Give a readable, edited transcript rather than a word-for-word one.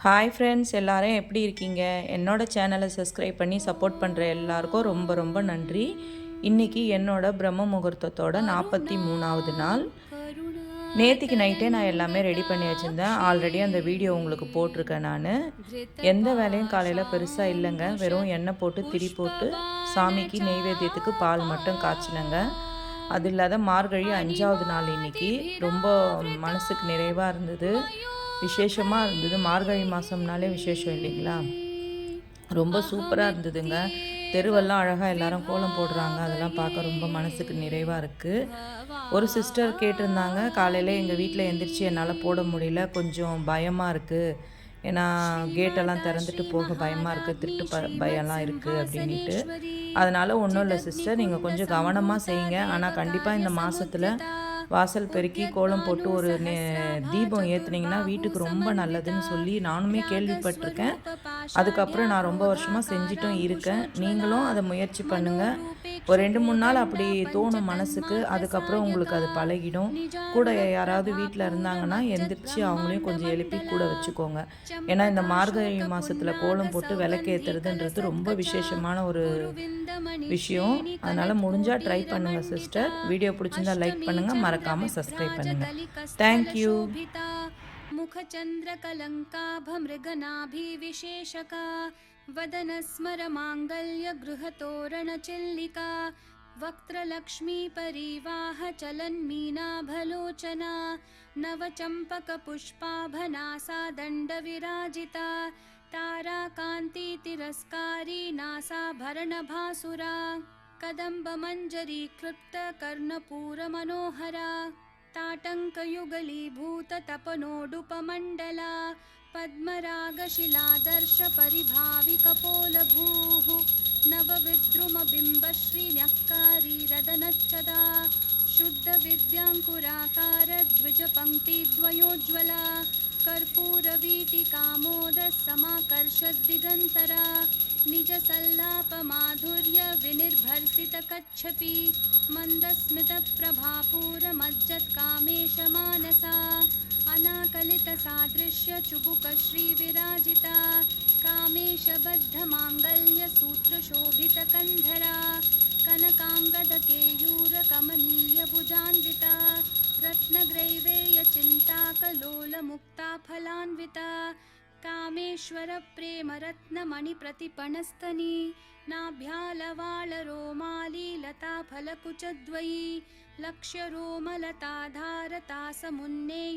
Hi friends, எல்லாரும் எப்படி இருக்கீங்க? என்னோட சேனலை சப்ஸ்கிரைப் பண்ணி சப்போர்ட் பண்ணுற எல்லாருக்கும் ரொம்ப ரொம்ப நன்றி. இன்றைக்கி என்னோட பிரம்ம முகூர்த்தத்தோட 43வது நாள். நேற்றுக்கு நைட்டே நான் எல்லாமே ரெடி பண்ணி வச்சுருந்தேன். ஆல்ரெடி அந்த வீடியோ உங்களுக்கு போட்டிருக்கேன். நான் எந்த வேலையும் காலையில் பெருசாக இல்லைங்க. வெறும் எண்ணெய் போட்டு திரி போட்டு சாமிக்கு நெய்வேத்தியத்துக்கு பால் மட்டும் காய்ச்சினேங்க. அது இல்லாத மார்கழி 5வது நாள் இன்றைக்கி. ரொம்ப மனசுக்கு நிறைவாக இருந்தது, விசேஷமாக இருந்தது. மார்கழி மாதம்னாலே விசேஷம் இல்லைங்களா? ரொம்ப சூப்பராக இருந்ததுங்க. தெருவெல்லாம் அழகாக எல்லாரும் கோலம் போடுறாங்க. அதெல்லாம் பார்க்க ரொம்ப மனசுக்கு நிறைவாக இருக்குது. ஒரு சிஸ்டர் கேட்டிருந்தாங்க, காலையில் எங்கள் வீட்டில் எந்திரிச்சு என்னால் போட முடியல, கொஞ்சம் பயமாக இருக்குது, ஏன்னா கேட்டெல்லாம் திறந்துட்டு போக பயமாக இருக்குது, திருட்டு பயம்லாம் இருக்குது அப்படின்ட்டு. அதனால் ஒன்றும் இல்லை சிஸ்டர், நீங்கள் கொஞ்சம் கவனமாக செய்யுங்க. ஆனால் கண்டிப்பாக இந்த மாதத்தில் வாசல் பெருக்கி கோலம் போட்டு ஒரு தீபம் ஏற்றுனீங்கன்னா வீட்டுக்கு ரொம்ப நல்லதுன்னு சொல்லி நானுமே கேள்விப்பட்டிருக்கேன். அதுக்கப்புறம் நான் ரொம்ப வருஷமாக செஞ்சிட்டும் இருக்கேன். நீங்களும் அதை முயற்சி பண்ணுங்கள். ஒரு 2-3 நாள் அப்படி தோணும் மனசுக்கு. அதுக்கப்புறம் உங்களுக்கு அது பழகிடும். கூட யாராவது வீட்டில் இருந்தாங்கன்னா எந்திரிச்சு அவங்களையும் கொஞ்சம் எழுப்பி கூட வச்சுக்கோங்க. ஏன்னா இந்த மார்கழி மாதத்தில் கோலம் போட்டு விளக்கேற்றுறதுன்றது ரொம்ப விசேஷமான ஒரு விஷயம். அதனால் முடிஞ்சால் ட்ரை பண்ணுங்கள் சிஸ்டர். வீடியோ பிடிச்சிருந்தா லைக் பண்ணுங்கள், மறக்காமல் சப்ஸ்கிரைப் பண்ணுங்கள். தேங்க்யூ. मुखचन्द्रकलङ्काभमृगनाभिविशेषका वदनस्मरमाङ्गल्यगृहतोरणचिल्लिका वक्त्रलक्ष्मीपरिवाहचलन्मीनाभलोचना नवचम्पकपुष्पाभनासा दण्डविराजिता ताराकान्तितिरस्कारी नासाभरणभासुरा कदम्बमञ्जरीकृप्तकर्णपूरमनोहरा ताटङ्कयुगलीभूततपनोडुपमण्डला पद्मरागशिलादर्शपरिभाविकपोलभूः नवविद्रुमबिम्बश्रीन्यक्कारी रदनच्छदा शुद्धविद्याङ्कुराकारद्विजपङ्क्तिद्वयोज्ज्वला कर्पूरवीटिकामोदसमाकर्षद्दिगन्तरा निजसल्लापमाधुर्यविनिर्भर्सितकच्छपि मन्दस्मितप्रभापूरमज्जत्कामेशमानसा अनाकलितसादृश्यचुबुकश्रीविराजिता कामेशबद्धमाङ्गल्यसूत्रशोभितकन्धरा कनकाङ्गदकेयूरकमनीयभुजान्विता रत्नग्रैवेयचिन्ताकलोलमुक्ताफलान्विता कामेश्वरप्रेमरत्नमणिप्रतिपणस्तनी नाभ्यालवालरोमाली लताफलकुचद्वयी लक्ष्यरोमलताधारतासमुन्नेय